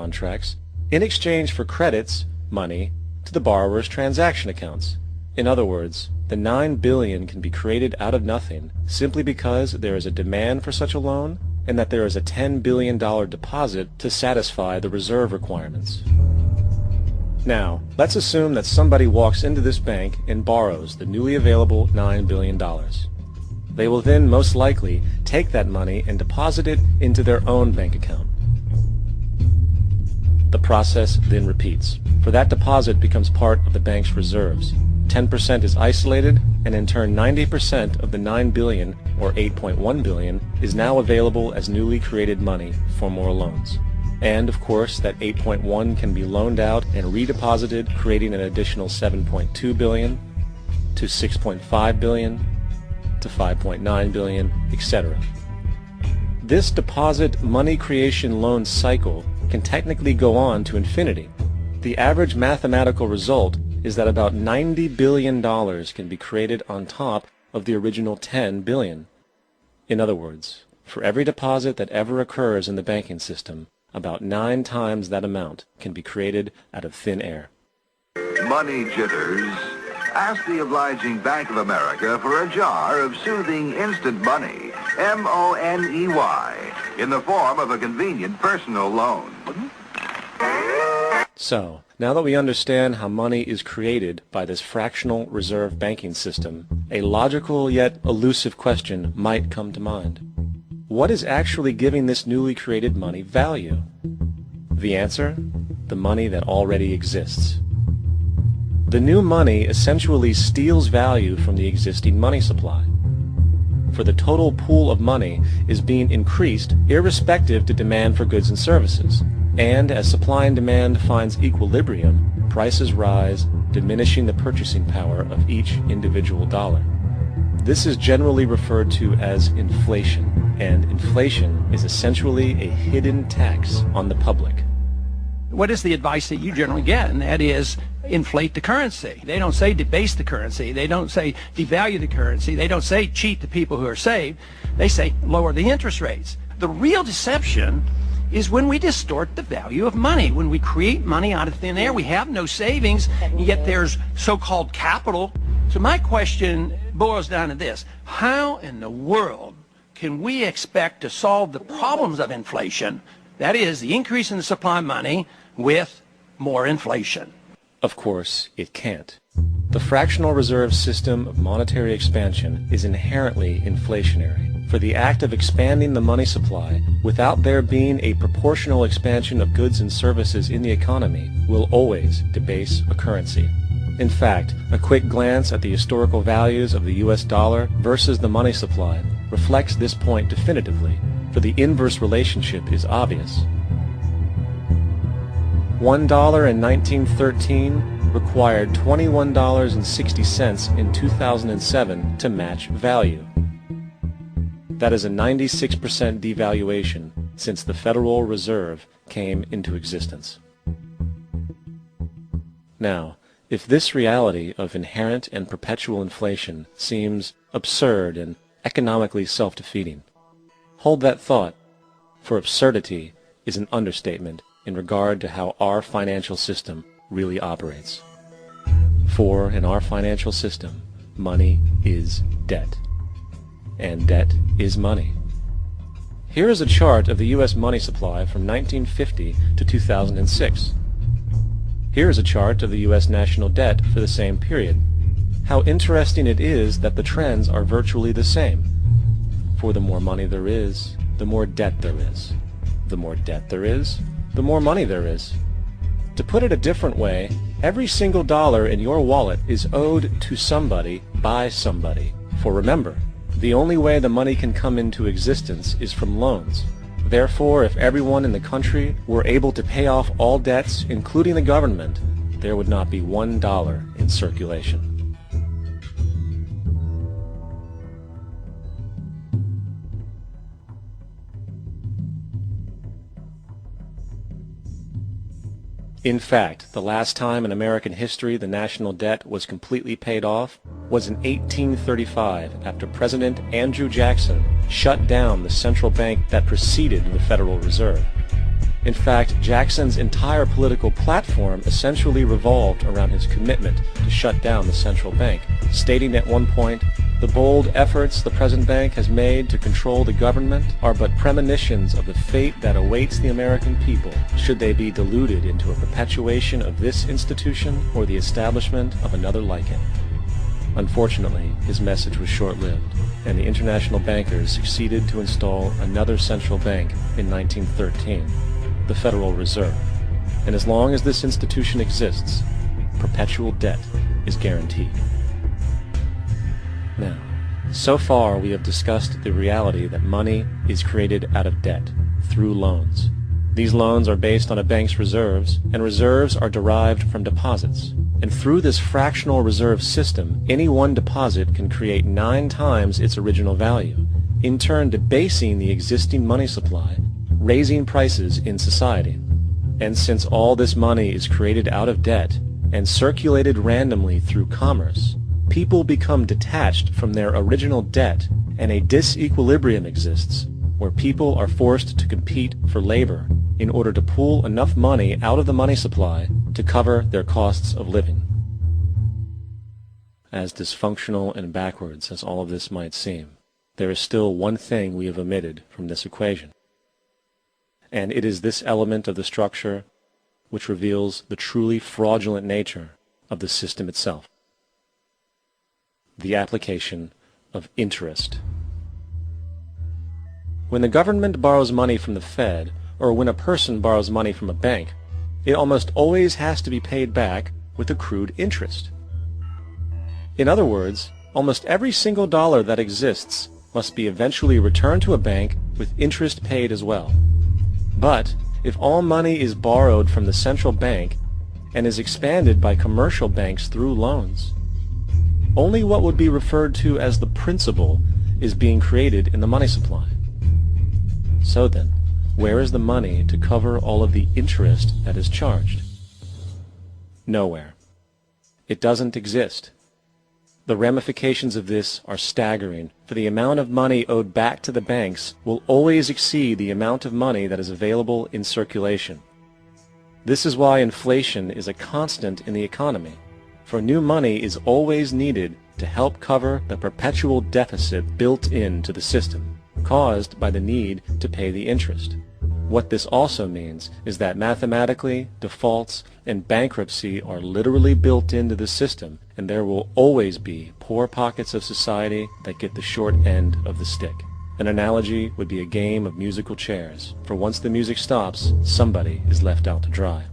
contracts in exchange for credits, money, to the borrower's transaction accounts. In other words, the $9 billion can be created out of nothing simply because there is a demand for such a loan and that there is a $10 billion deposit to satisfy the reserve requirements. Now, let's assume that somebody walks into this bank and borrows the newly available $9 billion. They will then most likely take that money and deposit it into their own bank account. The process then repeats, for that deposit becomes part of the bank's reserves. 10% is isolated, and in turn 90% of the $9 billion, or $8.1 billion, is now available as newly created money for more loans. And, of course, that 8.1 can be loaned out and redeposited, creating an additional 7.2 billion, to 6.5 billion, to 5.9 billion, etc. This deposit money creation loan cycle can technically go on to infinity. The average mathematical result is that about $90 billion can be created on top of the original $10 billion. In other words, for every deposit that ever occurs in the banking system, about 9 times that amount can be created out of thin air. Money jitters? Ask the obliging Bank of America for a jar of soothing instant money, M-O-N-E-Y, in the form of a convenient personal loan. So, now that we understand how money is created by this fractional reserve banking system, a logical yet elusive question might come to mind. What is actually giving this newly created money value? The answer? The money that already exists. The new money essentially steals value from the existing money supply. For the total pool of money is being increased irrespective to demand for goods and services. And as supply and demand finds equilibrium, prices rise, diminishing the purchasing power of each individual dollar. This is generally referred to as inflation, and inflation is essentially a hidden tax on the public. What is the advice that you generally get? And that is, inflate the currency. They don't say debase the currency. They don't say devalue the currency. They don't say cheat the people who are saved. They say lower the interest rates. The real deception is when we distort the value of money. When we create money out of thin air, we have no savings, and yet there's so-called capital. So my question boils down to this: how in the world can we expect to solve the problems of inflation, that is, the increase in the supply of money, with more inflation? Of course, it can't. The fractional reserve system of monetary expansion is inherently inflationary. For the act of expanding the money supply without there being a proportional expansion of goods and services in the economy will always debase a currency. In fact, a quick glance at the historical values of the US dollar versus the money supply reflects this point definitively, for the inverse relationship is obvious. $1 in 1913 required $21.60 in 2007 to match value. That is a 96% devaluation since the Federal Reserve came into existence. Now, if this reality of inherent and perpetual inflation seems absurd and economically self-defeating, hold that thought, for absurdity is an understatement in regard to how our financial system really operates. For in our financial system, money is debt. And debt is money. Here is a chart of the U.S. money supply from 1950 to 2006. Here is a chart of the U.S. national debt for the same period. How interesting it is that the trends are virtually the same. For the more money there is, the more debt there is. The more debt there is, the more money there is. To put it a different way, every single dollar in your wallet is owed to somebody by somebody. For remember, the only way the money can come into existence is from loans. Therefore, if everyone in the country were able to pay off all debts, including the government, there would not be $1 in circulation. In fact, the last time in American history the national debt was completely paid off was in 1835 after President Andrew Jackson shut down the central bank that preceded the Federal Reserve. In fact, Jackson's entire political platform essentially revolved around his commitment to shut down the central bank, stating at one point, "The bold efforts the present bank has made to control the government are but premonitions of the fate that awaits the American people should they be deluded into a perpetuation of this institution or the establishment of another like it." Unfortunately, his message was short-lived, and the international bankers succeeded to install another central bank in 1913, the Federal Reserve. And as long as this institution exists, perpetual debt is guaranteed. Now, so far we have discussed the reality that money is created out of debt, through loans. These loans are based on a bank's reserves, and reserves are derived from deposits. And through this fractional reserve system, any one deposit can create 9 times its original value, in turn debasing the existing money supply, raising prices in society. And since all this money is created out of debt and circulated randomly through commerce, people become detached from their original debt, and a disequilibrium exists where people are forced to compete for labor in order to pull enough money out of the money supply to cover their costs of living. As dysfunctional and backwards as all of this might seem, there is still one thing we have omitted from this equation. And it is this element of the structure which reveals the truly fraudulent nature of the system itself: the application of interest. When the government borrows money from the Fed, or when a person borrows money from a bank, it almost always has to be paid back with accrued interest. In other words, almost every single dollar that exists must be eventually returned to a bank with interest paid as well. But if all money is borrowed from the central bank and is expanded by commercial banks through loans, only what would be referred to as the principal is being created in the money supply. So then, where is the money to cover all of the interest that is charged? Nowhere. It doesn't exist. The ramifications of this are staggering, for the amount of money owed back to the banks will always exceed the amount of money that is available in circulation. This is why inflation is a constant in the economy, for new money is always needed to help cover the perpetual deficit built into the system, caused by the need to pay the interest. What this also means is that mathematically, defaults and bankruptcy are literally built into the system, and there will always be poor pockets of society that get the short end of the stick. An analogy would be a game of musical chairs, for once the music stops, somebody is left out to dry.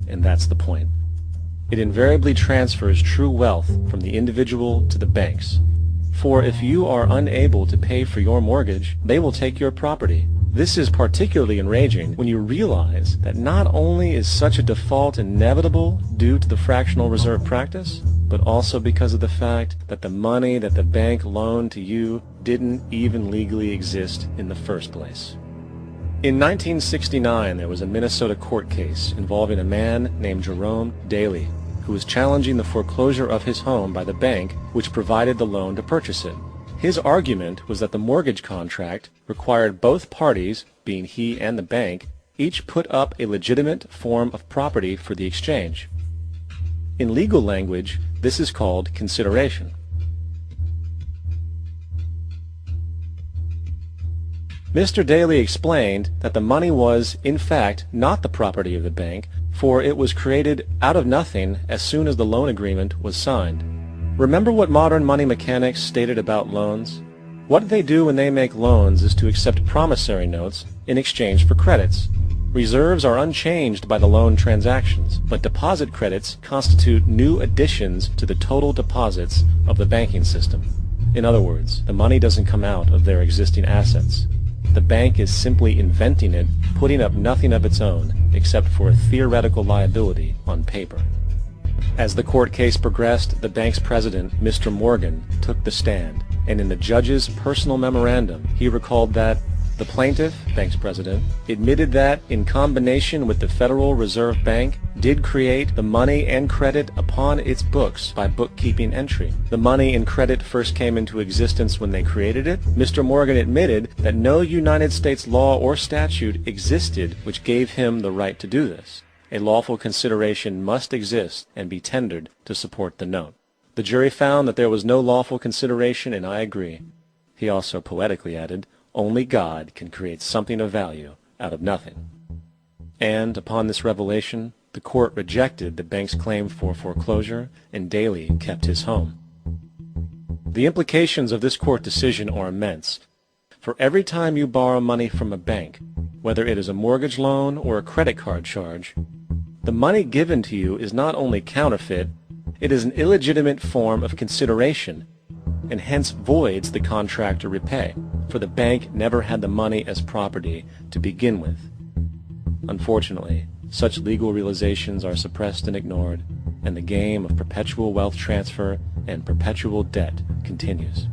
And that's the point. It invariably transfers true wealth from the individual to the banks. For if you are unable to pay for your mortgage, they will take your property. This is particularly enraging when you realize that not only is such a default inevitable due to the fractional reserve practice, but also because of the fact that the money that the bank loaned to you didn't even legally exist in the first place. In 1969, there was a Minnesota court case involving a man named Jerome Daly, who was challenging the foreclosure of his home by the bank which provided the loan to purchase it. His argument was that the mortgage contract required both parties, being he and the bank, each put up a legitimate form of property for the exchange. In legal language, this is called consideration. Mr. Daly explained that the money was, in fact, not the property of the bank, for it was created out of nothing as soon as the loan agreement was signed. Remember what modern money mechanics stated about loans? What they do when they make loans is to accept promissory notes in exchange for credits. Reserves are unchanged by the loan transactions, but deposit credits constitute new additions to the total deposits of the banking system. In other words, the money doesn't come out of their existing assets. The bank is simply inventing it, putting up nothing of its own, except for a theoretical liability on paper. As the court case progressed, the bank's president, Mr. Morgan, took the stand, and in the judge's personal memorandum, he recalled that, The plaintiff, bank's president, admitted that, in combination with the Federal Reserve Bank, did create the money and credit upon its books by bookkeeping entry. The money and credit first came into existence when they created it. Mr. Morgan admitted that no United States law or statute existed which gave him the right to do this. A lawful consideration must exist and be tendered to support the note. The jury found that there was no lawful consideration, and I agree. He also poetically added, "Only God can create something of value out of nothing." And upon this revelation, the court rejected the bank's claim for foreclosure, and Daly kept his home. The implications of this court decision are immense. For every time you borrow money from a bank, whether it is a mortgage loan or a credit card charge, the money given to you is not only counterfeit, it is an illegitimate form of consideration, and hence voids the contract to repay, for the bank never had the money as property to begin with. Unfortunately, such legal realizations are suppressed and ignored, and the game of perpetual wealth transfer and perpetual debt continues.